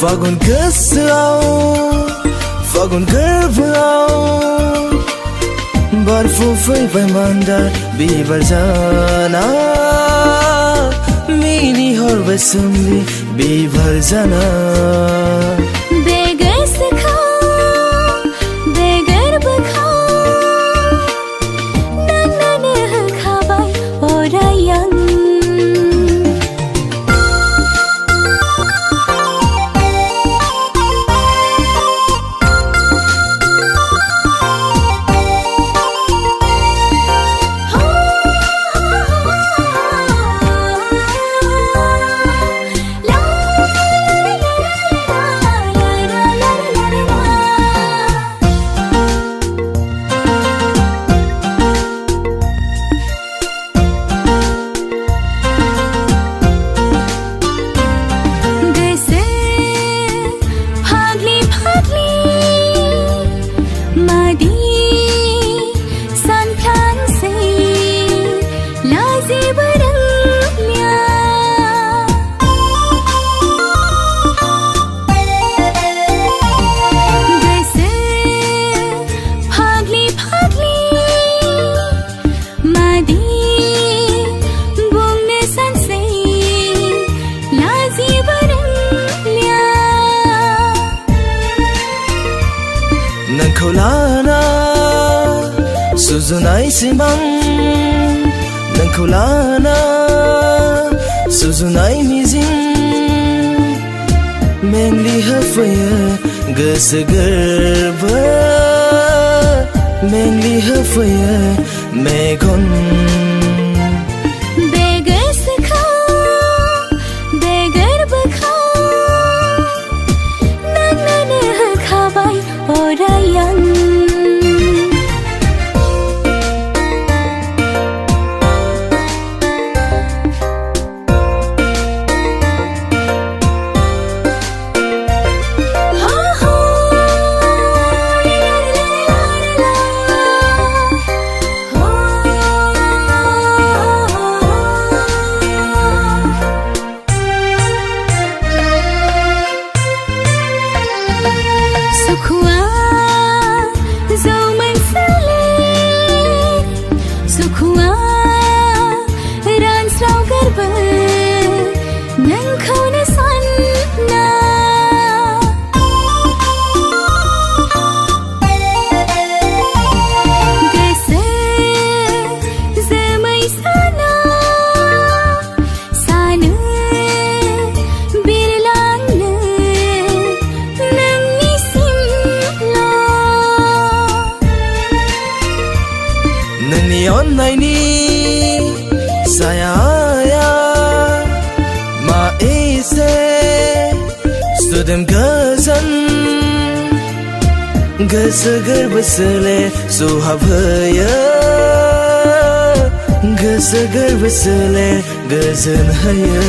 फागुन गोसोआव फागुन गोरबोआव बारफु फैबाय मान्दार बिबार जाना मिनिहरबाय सोमलि बिबार जाना बे गोसोखौ बे गोरबोखौ नोंनो होखाबाय अराय नोंखौ लाना सुजुनाय सिमां नोंखौ लाना सुजुनाय मिजिं मेंग्लि होफैयो गोसो गोरबो मेंग्लि होफैयो मेगन बे गोसोखौ बे गोरबोखौ नोंनो होखाबाय अराय सुखुआ रानस्राव गोरबो नोंखौनो सानना गोसो जोमै साना सानो बिरलांनो नोंनिसिमल' नोंनि अननायनि सायाया मा एसे सुदेम गोजोन गोसो गोरबो सोले सुहाबहोयो गोसो गोरबो सोले गोजोन होयो